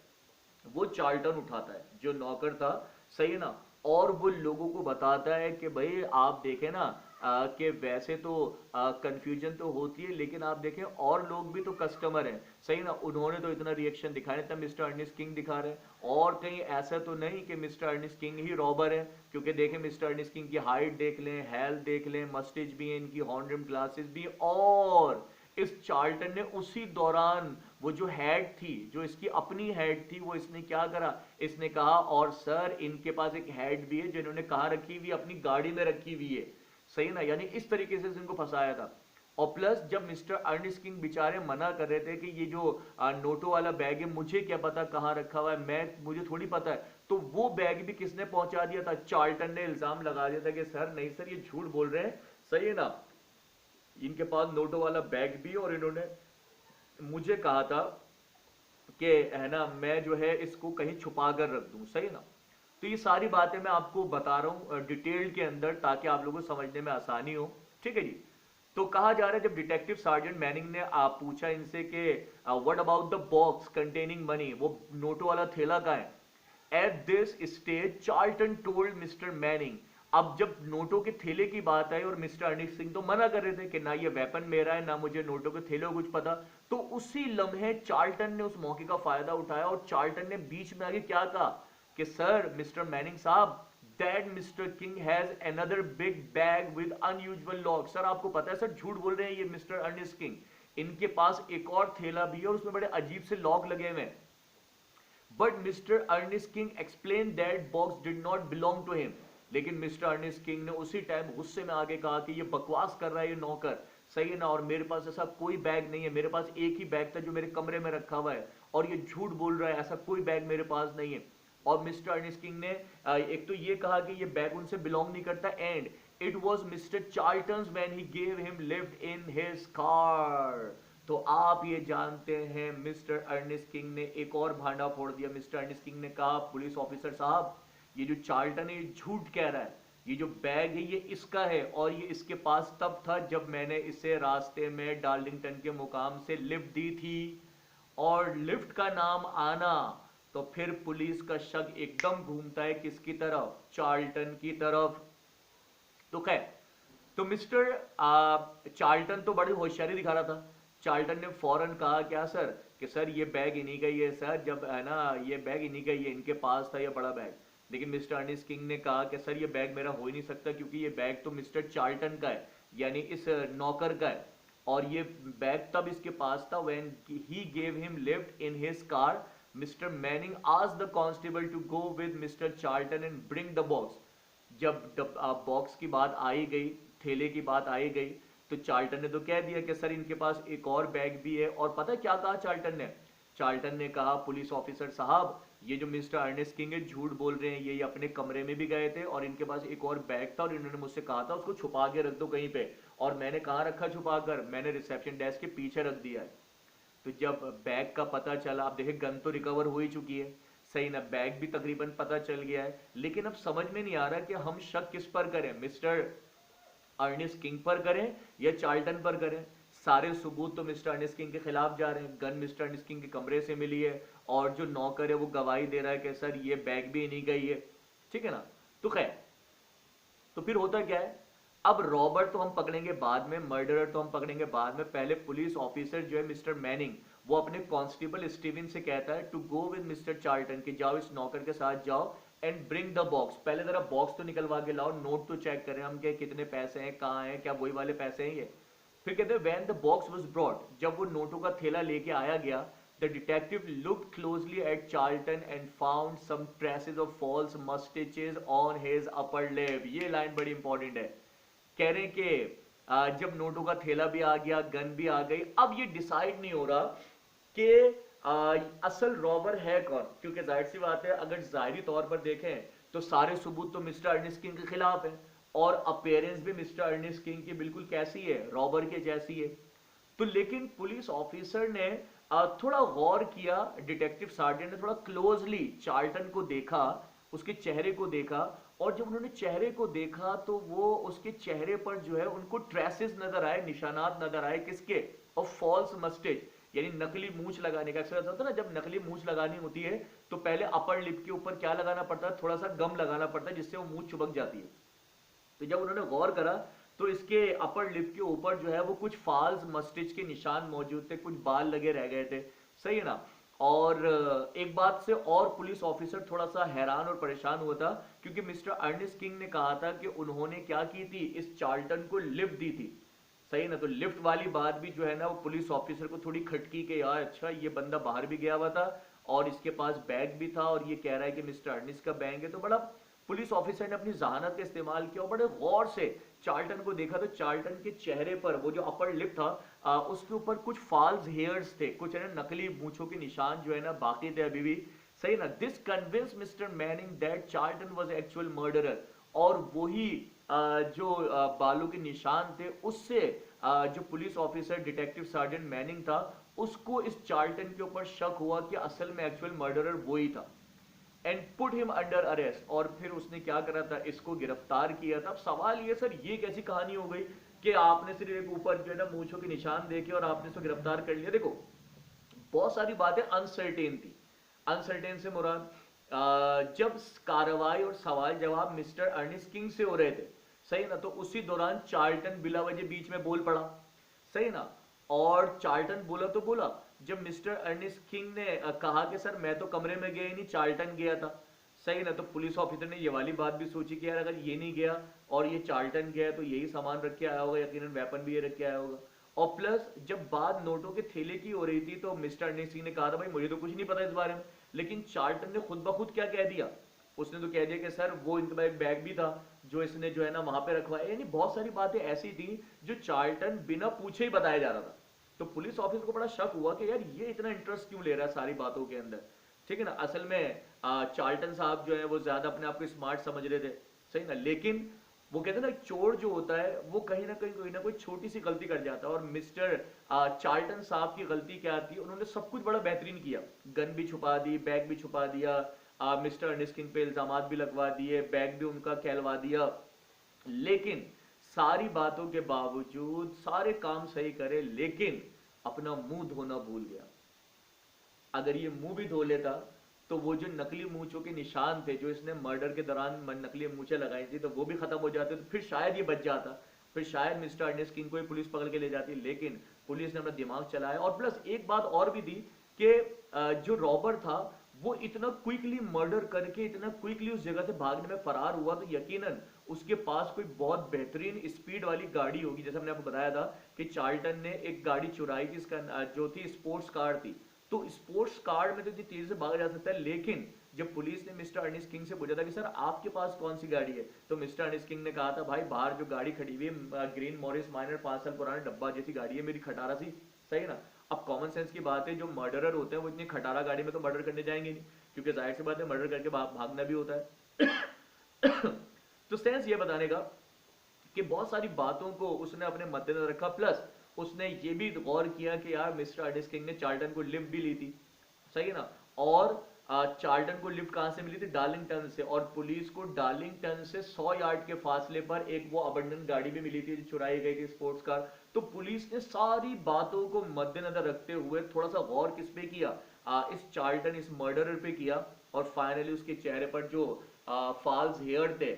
वो चार्ल्टन उठाता है जो नौकर था, सही है ना। और वो लोगों को बताता है कि भाई आप देखें ना कि वैसे तो कंफ्यूजन तो होती है लेकिन आप देखें और लोग भी तो कस्टमर हैं, सही ना, उन्होंने तो इतना रिएक्शन दिखाया था, मिस्टर अर्नेस्ट किंग दिखा रहे हैं, और कहीं ऐसा तो नहीं कि मिस्टर अर्नेस्ट किंग ही रॉबर है, क्योंकि देखें मिस्टर अर्नेस्ट किंग की हाइट देख लें, हेल्थ देख लें, मस्टेज भी है इनकी, हॉर्न रिम ग्लासेस भी, और इस चार्ल्टन ने उसी दौरान वो जो हेड थी, जो इसकी अपनी हेड थी, वो इसने क्या करा, इसने कहा और सर इनके पास एक हेड भी है जो इन्होंने कहाँ रखी हुई, अपनी गाड़ी में रखी हुई है, सही ना। यानी इस तरीके से इनको फंसाया था। और प्लस जब मिस्टर अर्नेस्ट किंग बेचारे मना कर रहे थे कि ये जो नोटो वाला बैग है मुझे क्या पता कहाँ रखा हुआ है, मुझे थोड़ी पता है, तो वो बैग भी किसने पहुंचा दिया था, चार्ल्टन ने इल्जाम लगा दिया था कि सर नहीं सर ये झूठ बोल रहे हैं, सही है ना, इनके पास नोटों वाला बैग भी और इन्होंने मुझे कहा था कि है ना मैं जो है इसको कहीं छुपा कर रख दूं, सही ना। तो ये सारी बातें मैं आपको बता रहा हूं डिटेल के अंदर ताकि आप लोगों को समझने में आसानी हो। ठीक है जी। तो कहा जा रहा है जब डिटेक्टिव सार्जेंट मैनिंग ने पूछा इनसे कि what about the box containing money, वो नोटों वाला थैला कहाँ है। At this stage Charlton told mister Manning, अब जब नोटों के थैले की बात आई और मिस्टर अर्नेस्ट सिंह तो मना कर रहे थे कि ना ये वेपन मेरा है ना मुझे नोटों के थैले को कुछ पता, तो उसी लम्हे चार्ल्टन ने उस मौके का फायदा उठाया और चार्ल्टन ने बीच में आगे क्या कहा कि सर मिस्टर मैनिंग साहब that mister king has another big bag with unusual lock, sir आपको पता है सर झूठ बोल रहे हैं ये मिस्टर अर्नेस्ट किंग, इनके पास एक और थैला भी है और उसमें बड़े अजीब से लॉक लगे हुए हैं। But mister Ernest King explain that box did not belong to him, लेकिन मिस्टर अर्नेस्ट किंग ने उसी टाइम गुस्से में आगे कहा कि ये बकवास कर रहा है ये नौकर, सही है ना, और मेरे पास ऐसा कोई बैग नहीं है, मेरे पास एक ही बैग था जो मेरे कमरे में रखा हुआ है, और ये झूठ बोल रहा है, ऐसा कोई बैग मेरे पास नहीं है। और मिस्टर अर्नेस्ट किंग ने एक तो ये कहा कि ये बैग उनसे बिलोंग नहीं करता, and it was mister Charlton's when he gave him lift in his car. तो आप ये जानते हैं मिस्टर अर्नेस्ट किंग ने एक और भांडा फोड़ दिया। मिस्टर अर्नेस्ट किंग ने कहा, पुलिस ऑफिसर साहब, ये जो चार्ल्टन है ये झूठ कह रहा है, ये जो बैग है ये इसका है, और ये इसके पास तब था जब मैंने इसे रास्ते में डार्लिंगटन के मुकाम से लिफ्ट दी थी। और लिफ्ट का नाम आना, तो फिर पुलिस का शक एकदम घूमता है किसकी तरफ, चार्ल्टन की तरफ। तो खैर, तो मिस्टर चार्ल्टन तो बड़ी होशियारी दिखा रहा था। चार्ल्टन ने फौरन कहा क्या सर, कि सर ये बैग इन्हीं का ही है सर, जब है ना ये बैग इन्हीं का ही है, इनके पास था ये बड़ा बैग। लेकिन मिस्टर अर्नेस्ट किंग ने कहा कि सर ये बैग मेरा हो ही नहीं सकता, क्योंकि ये बैग तो मिस्टर चार्ल्टन का है, यानी इस नौकर का है, और ये बैग तब इसके पास था when he gave him lift in his car. Mister Manning asked the constable to go with mister Charlton and bring the box. जब बॉक्स की बात आई गई, ठेले की बात आई गई, तो चार्ल्टन ने तो कह दिया कि सर इनके पास एक और बैग भी है। और पता है क्या कहा चार्ल्टन ने? चार्ल्टन ने कहा, पुलिस ऑफिसर साहब, ये जो मिस्टर अर्नेस्ट किंग है झूठ बोल रहे हैं, ये अपने कमरे में भी गए थे और इनके पास एक और बैग था, और इन्होंने मुझसे कहा था उसको छुपा के रख दो कहीं पे, और मैंने कहाँ रखा छुपा कर, मैंने रिसेप्शन डेस्क के पीछे रख दिया है। तो जब बैग का पता चला, आप देखें गन तो रिकवर हो ही चुकी है, सही ना, बैग भी तकरीबन पता चल गया है, लेकिन अब समझ में नहीं आ रहा कि हम शक किस पर करें, मिस्टर अर्नेस्ट किंग पर करें या चार्ल्टन पर करें। सारे सबूत तो मिस्टर अर्नेस्ट किंग के खिलाफ जा रहे हैं, गन मिस्टर अर्नेस्ट किंग के कमरे से मिली है, और जो नौकर है वो गवाही दे रहा है कि सर ये बैग भी नहीं गई है, ठीक है ना। तो खैर, तो फिर होता क्या है, अब रॉबर तो हम पकड़ेंगे बाद में, मर्डरर तो हम पकड़ेंगे बाद में, पहले पुलिस ऑफिसर जो है मिस्टर मैनिंग, वो अपने कांस्टेबल स्टीवन से कहता है to go with mister Charlton, कि जाओ इस नौकर के साथ जाओ, एंड ब्रिंग द बॉक्स, पहले जरा बॉक्स तो निकलवा के लाओ, नोट तो चेक करें हम के कितने पैसे हैं, कहाँ हैं, क्या वही वाले पैसे हैं ये। फिर कहते हैं when the box was brought, जब वो नोटों का थैला लेके आया गया, the detective looked closely at Charlton and found some traces of false moustaches on his upper lip. ये लाइन बड़ी इंपॉर्टेंट है। कह रहे हैं कि जब नोटों का थैला भी आ गया, गन भी आ गई, अब ये डिसाइड नहीं हो रहा कि असल रॉबर है कौन, क्योंकि जाहिर सी बात है अगर जाहिरी तौर पर देखें तो सारे सबूत तो मिस्टर अर्नेस्ट किंग के खिलाफ है, और अपीयरेंस भी मिस्टर अर्नेस्ट किंग की बिल्कुल कैसी है, रॉबर के जैसी है। तो लेकिन पुलिस ऑफिसर ने थोड़ा गौर किया, डिटेक्टिव सार्जेंट ने थोड़ा क्लोजली चार्ल्टन को देखा, उसके चेहरे को देखा, और जब उन्होंने चेहरे को देखा तो वो उसके चेहरे पर जो है उनको ट्रेसेस नजर आए, निशानात नजर आए, किसके, और फॉल्स मस्टेज, यानी नकली मूछ लगाने का। अक्सर ऐसा होता है ना, जब नकली मूछ लगानी होती है तो पहले अपर लिप के ऊपर क्या लगाना पड़ता है, थोड़ा सा गम लगाना पड़ता है, जिससे वो मूछ चिपक जाती है। तो जब उन्होंने गौर करा तो इसके अपर लिप के ऊपर जो है वो कुछ फॉल्स मस्टिच के निशान मौजूद थे, कुछ बाल लगे रह गए थे, सही है ना। और एक बात से और पुलिस ऑफिसर थोड़ा सा हैरान और परेशान हुआ था, क्योंकि मिस्टर अर्नेस्ट किंग ने कहा था कि उन्होंने क्या की थी, इस चार्ल्टन को लिफ्ट दी थी, सही ना। तो लिफ्ट वाली बात भी जो है ना वो पुलिस ऑफिसर को थोड़ी खटकी के, यार अच्छा ये बंदा बाहर भी गया हुआ था और इसके पास बैग भी था, और ये कह रहा है कि मिस्टर अर्नेस्ट का बैग है। तो बड़ा पुलिस ऑफिसर ने अपनी जहानत का इस्तेमाल किया और बड़े गौर से चार्ल्टन को देखा, तो चार्ल्टन के चेहरे पर वो जो अपर लिप था उसके ऊपर कुछ फॉल्स हेयर्स थे, कुछ है ना नकली मूछों के निशान जो है ना बाकी थे अभी भी, सही ना। This convince mister Manning that Charlton was actual murderer, और वही जो बालों के निशान थे उससे जो police officer detective sergeant Manning था उसको इस चार्ल्टन के ऊपर शक हुआ कि असल में एक्चुअल मर्डरर वही था, and put him under arrest. और फिर उसने क्या करा था, इसको गिरफ्तार किया था। अब सवाल ये सर, ये कैसी कहानी हो गई कि आपने सिर्फ एक ऊपर जो है ना मूंछों के निशान देखे और आपने इसको गिरफ्तार कर लिया? देखो बहुत सारी बातें अनसर्टेन थी। अनसर्टेन से मुराद जब कार्रवाई और सवाल जवाब मिस्टर अर्नेस्ट किंग से हो रहे थे, सही ना, तो उसी दौरान चार्ल्टन बिला वजह बीच में बोल पड़ा, सही ना। और चार्ल्टन बोला तो बोला, जब मिस्टर अर्नेस्ट किंग ने कहा कि सर मैं तो कमरे में गया ही नहीं, चार्ल्टन गया था, सही ना, तो पुलिस ऑफिसर ने ये वाली बात भी सोची कि यार अगर ये नहीं गया और ये चार्ल्टन गया तो यही सामान रख के आया होगा, यकीनन वेपन भी ये रख के आया होगा। और प्लस जब बात नोटों के थैले की हो रही थी तो मिस्टर अर्नेस्ट सिंह ने कहा था भाई मुझे तो कुछ नहीं पता इस बारे में, लेकिन चार्ल्टन ने खुद ब खुद क्या कह दिया, उसने तो कह दिया कि सर वो इनके पास एक बैग भी था जो इसने जो है ना वहां पे रखवाया, यानी बहुत सारी बातें ऐसी थी जो चार्ल्टन बिना पूछे ही बताया जा रहा था। तो पुलिस ऑफिस को बड़ा शक हुआ कि यार ये इतना इंटरेस्ट क्यों ले रहा है सारी बातों के अंदर, ठीक है ना। असल में चार्ल्टन साहब जो है वो ज्यादा अपने आप को स्मार्ट समझ रहे थे, सही ना। लेकिन वो कहते हैं ना चोर जो होता है वो कहीं ना कोई छोटी सी गलती कर जाता है, और मिस्टर चार्ल्टन साहब की गलती क्या थी, उन्होंने सब कुछ बड़ा बेहतरीन किया। गन भी छुपा दी, बैग भी छुपा दिया, मिस्टर अर्नेस्ट किंग पे इल्जामात भी लगवा दिए, बैग भी उनका कहलवा दिया। लेकिन सारी बातों के बावजूद सारे काम सही करे, लेकिन अपना मुंह धोना भूल गया। अगर ये मुंह भी धो लेता तो वो जो नकली मूंछों के निशान थे जो इसने मर्डर के दौरान नकली मूंछें लगाई थी, तो वो भी खत्म हो जाते, तो फिर शायद ये बच जाता, फिर शायद मिस्टर अर्नेस्ट किंग को ही पुलिस पकड़ के ले जाती। लेकिन पुलिस ने अपना दिमाग चलाया, और प्लस एक बात और भी थी कि जो रॉबर था वो इतना क्विकली मर्डर करके इतना क्विकली उस जगह से भागने में फरार हुआ, तो यकीनन उसके पास कोई बहुत बेहतरीन स्पीड वाली गाड़ी होगी। जैसे हमने आपको बताया था कि चार्ल्टन ने एक गाड़ी चुराई थी, इसका जो थी स्पोर्ट्स कार थी, तो स्पोर्ट्स कार में तो इतनी तेजी से भागा जा सकता है। लेकिन जब पुलिस ने मिस्टर अर्नेस्ट किंग से पूछा था कि सर आपके पास कौन सी गाड़ी है, तो मिस्टर अर्नेस्ट किंग ने कहा था भाई बाहर जो गाड़ी खड़ी हुई है ग्रीन मॉरिस माइनर 5 साल पुराना डब्बा जैसी गाड़ी है मेरी, खटारा सी, सही है ना। अब कॉमन सेंस की बात है, जो मर्डरर होते हैं वो इतनी खटारा गाड़ी में तो मर्डर करने जाएंगे नहीं, क्योंकि जाहिर सी बात है मर्डर करके भागना भी होता है। तो सेंस ये बताने का कि बहुत सारी बातों को उसने अपने मद्देनजर रखा, प्लस उसने ये भी गौर किया कि यार मिस्टर अर्नेस्ट किंग ने चार्ल्टन को लिफ्ट भी ली थी, सही है ना। और चार्ल्टन को लिफ्ट कहां से मिली थी, डार्लिंगटन से, और पुलिस को डार्लिंगटन से 100 यार्ड के फासले पर एक वो अबंडन गाड़ी भी मिली थी जो चुराई गई थी, स्पोर्ट्स कार। तो पुलिस ने सारी बातों को मद्देनजर रखते हुए थोड़ा सा गौर किस पे किया, इस चार्ल्टन, इस मर्डरर पे किया, और फाइनली उसके चेहरे पर जो फॉल्स हेयर थे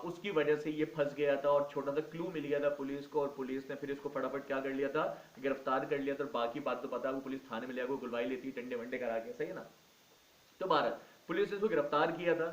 उसकी वजह से ये फंस गया था, और छोटा सा क्लू मिल गया था पुलिस को, और पुलिस ने फिर इसको फटाफट क्या कर लिया था, गिरफ्तार कर लिया था। और बाकी बात तो पता है, वो पुलिस थाने में ले आकर गुलवाई लेती है टंडे वंडे करा के, सही है ना। तो भारत पुलिस ने इसको गिरफ्तार किया था।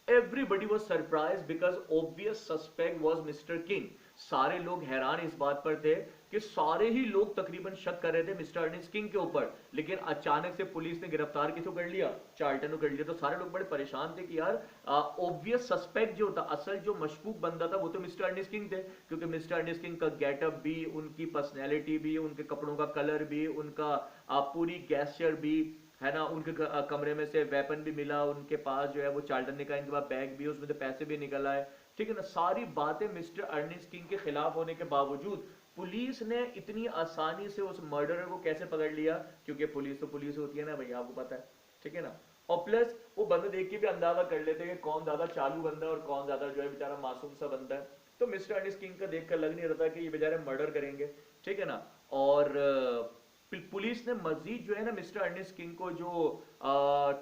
Everybody was surprise because obvious suspect was mister king. सारे लोग हैरान इस बात पर थे कि सारे ही लोग तकरीबन शक कर रहे थे मिस्टर अर्नेस्ट किंग के ऊपर, लेकिन अचानक से पुलिस ने गिरफ्तार किसको कर लिया, चार्ल्टन को कर लिया। तो सारे लोग बड़े परेशान थे कि यार ऑब्वियस सस्पेक्ट जो था, असल जो मशकूक बंदा था वो तो मिस्टर अर्नेस्ट किंग थे, क्योंकि मिस्टर अर्नेस्ट किंग का गेटअप भी, उनकी पर्सनैलिटी भी, उनके कपड़ों का कलर भी, उनका पूरी गैस्चर भी, है ना। उनके कमरे में से वेपन भी मिला, उनके पास जो है वो चार्ल्टन ने कहा इनके पास बैग भी, उसमें से पैसे भी निकल आए, ठीक है ना। सारी बातें मिस्टर अर्नेस्ट किंग के खिलाफ होने के बावजूद पुलिस ने इतनी आसानी से उस मर्डरर को कैसे पकड़ लिया, क्योंकि पुलिस तो पुलिस होती है ना भैया, आपको पता है, ठीक है ना। और प्लस वो बंदे देख के भी अंदाजा कर लेते हैं कि कौन ज्यादा चालू बंदा है और कौन ज्यादा जो है बेचारा मासूम सा बंदा है। तो मिस्टर अर्नेस्ट किंग का देखकर लग नहीं रहा था कि ये बेचारे मर्डर करेंगे, ठीक है ना। और पुलिस ने मजीद जो है ना मिस्टर अर्नेस्ट किंग को जो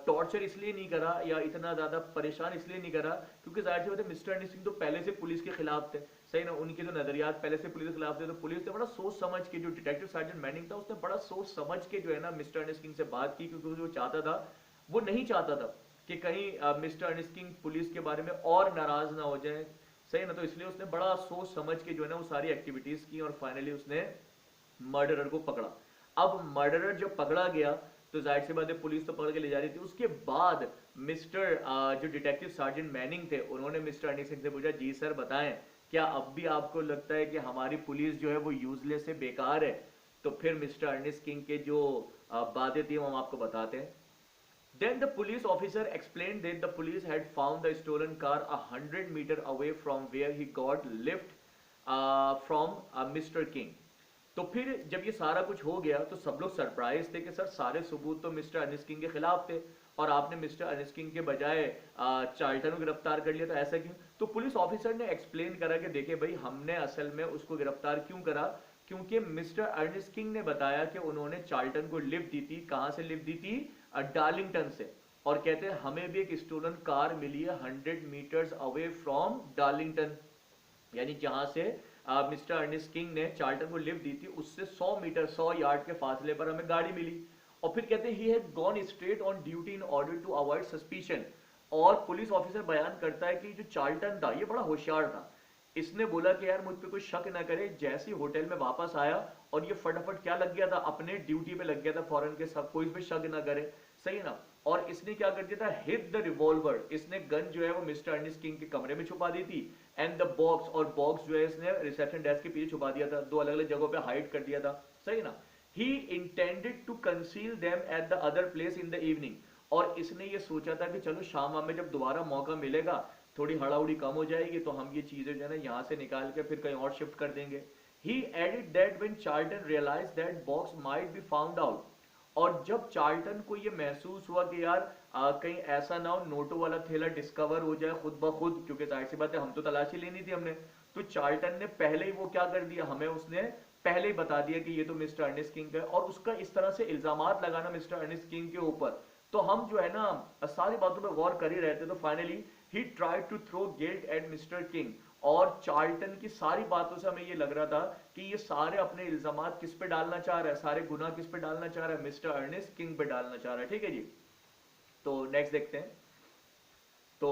टॉर्चर इसलिए नहीं करा या इतना ज्यादा परेशान इसलिए नहीं करा, क्योंकि जाहिर सी बात है मिस्टर अर्नेस्ट किंग तो पहले से पुलिस के खिलाफ थे, सही ना। उनके जो नजरियात पहले से पुलिस के खिलाफ थे, तो पुलिस ने बड़ा सोच समझ के, जो डिटेक्टिव सार्जेंट मैनिंग था उसने बड़ा सोच समझ के जो है ना मिस्टर अर्नेस्ट किंग से बात की, क्योंकि वो चाहता था, वो नहीं चाहता था कि कहीं मिस्टर अर्नेस्ट किंग पुलिस के बारे में और नाराज ना हो जाए, सही ना। तो इसलिए उसने बड़ा सोच समझ के जो है ना वो सारी एक्टिविटीज की, और फाइनली उसने मर्डरर को पकड़ा। अब मर्डरर जब पकड़ा गया तो जाहिर सी बात है पुलिस तो पकड़ के ले जा रही थी। उसके बाद मिस्टर जो डिटेक्टिव सार्जेंट मैनिंग थे उन्होंने मिस्टर अर्नेस्ट किंग से पूछा, जी सर बताएं, क्या अब भी आपको लगता है कि हमारी पुलिस जो है वो यूजलेस है, बेकार है? तो फिर मिस्टर अर्नेस्ट किंग के जो बातें थी वो हम आपको बताते हैं। Then the police officer explained that the police had found the stolen car 100 meter away from where he got lift from Mr. King. तो फिर जब ये सारा कुछ हो गया तो सब लोग सरप्राइज थे कि सर सारे सबूत तो मिस्टर अर्नेस्ट किंग के खिलाफ थे, और आपने मिस्टर अर्नेस्ट किंग के बजाय चार्ल्टन को गिरफ्तार कर लिया, तो ऐसा क्यों? तो पुलिस ऑफिसर ने एक्सप्लेन करा कि देखिए भाई, हमने असल में उसको गिरफ्तार क्यों करा, क्योंकि मिस्टर अर्नेस्ट किंग ने बताया कि उन्होंने चार्ल्टन को लिफ्ट दी थी। कहां से लिफ्ट दी थी? डार्लिंगटन से। और कहते हैं हमें भी एक स्टोलन कार मिली है 100 मीटर्स अवे फ्रॉम डार्लिंगटन, यानी जहां से मिस्टर अर्नेस्ट किंग ने चार्ल्टन को लिफ्ट दी थी उससे 100 मीटर 100 यार्ड के फासले पर हमें गाड़ी मिली। और फिर कहते हैं he had gone straight on duty in order to avoid suspicion. और पुलिस ऑफिसर बयान करता है कि जो चार्ल्टन था ये बड़ा होशियार था, इसने बोला कि यार मुझ पे कोई शक ना करे। जैसे ही होटल में वापस आया और ये फटाफट क्या लग गया था, अपने ड्यूटी पे लग गया था फौरन के, सब कोई इस पे शक ना करे, सही है ना। और इसने क्या कर दिया था, हिट द रिवॉल्वर, इसने गन जो है वो मिस्टर अर्नेस्ट किंग के कमरे में छुपा दी थी, एंड द बॉक्स, और बॉक्स जो है इसने रिसेप्शन डेस्क के पीछे छुपा दिया था, दो अलग अलग जगहों पे हाइड कर दिया था, सही ना। He intended to conceal them at the other place in the evening, और इसने ये सोचा था कि चलो शाम में जब दोबारा मौका मिलेगा, थोड़ी हड़ाउड़ी कम हो जाएगी, तो हम ये चीजें जो है ना यहाँ से निकाल के फिर कहीं और शिफ्ट कर देंगे। He added that when Charlton realise that box might be found out, और जब चार्ल्टन को ये महसूस हुआ कि यार कहीं ऐसा ना हो नोटों वाला थैला डिस्कवर हो जाए खुद ब खुद, क्योंकि जाहिर सी बात है हम तो तलाशी लेनी थी हमने, तो चार्ल्टन ने पहले ही वो क्या कर दिया, हमें उसने पहले ही बता दिया कि ये तो मिस्टर अर्नेस्ट किंग है, और उसका इस तरह से इल्जामात लगाना मिस्टर अर्नेस्ट किंग के ऊपर, तो हम जो है ना सारी बातों पर गौर कर ही रहे थे। तो finally he tried to throw guilt at mister King, और चार्ल्टन की सारी बातों से हमें ये लग रहा था कि ये सारे अपने इल्जामात किस पे डालना चाह रहा है, सारे गुनाह किस पे डालना चाह रहा है, मिस्टर अर्नेस्ट किंग पे डालना चाह रहा है, ठीक है जी। तो नेक्स्ट देखते हैं। तो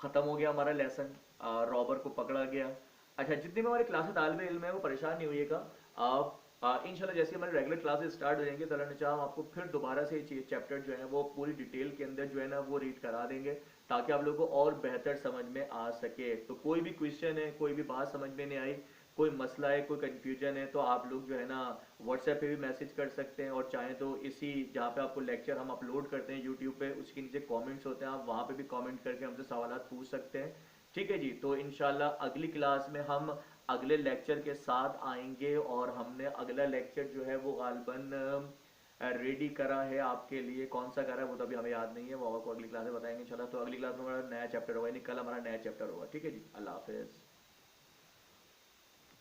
खत्म हो गया हमारा लेसन, रॉबर को पकड़ा गया। अच्छा, जितनी भी हमारी क्लासेस तालिब इल्म है वो परेशान नहीं होइएगा, आप इंशाल्लाह जैसे हमारे रेगुलर क्लासेस स्टार्ट हो जाएंगे तो अल्लाह ने चाहा हम आपको फिर दोबारा से ये चैप्टर जो है वो पूरी डिटेल के अंदर जो है ना वो रीड करा देंगे, ताकि आप लोगों को और बेहतर समझ में आ सके। तो कोई भी क्वेश्चन है, कोई भी बात समझ में नहीं आई, कोई मसला है, कोई कंफ्यूजन है, तो आप लोग जो है ना व्हाट्सएप पे भी मैसेज कर सकते हैं, और चाहें तो इसी जहाँ पे आपको लेक्चर हम अपलोड करते हैं यूट्यूब पे, उसके नीचे कमेंट्स होते हैं, आप वहाँ पे भी कमेंट करके हमसे सवालात पूछ सकते हैं, ठीक है जी। तो इंशाल्लाह अगली क्लास में हम अगले लेक्चर के साथ आएंगे, और हमने अगला लेक्चर जो है वो गालबन रेडी करा है आपके लिए, कौन सा करा है वो तो अभी हमें याद नहीं है, वो आपको अगली क्लास में बताएंगे इंशाल्लाह। तो अगली क्लास में हमारा नया चैप्टर होगा, यानी कल हमारा नया चैप्टर होगा, ठीक है जी। अल्लाह हाफिज़।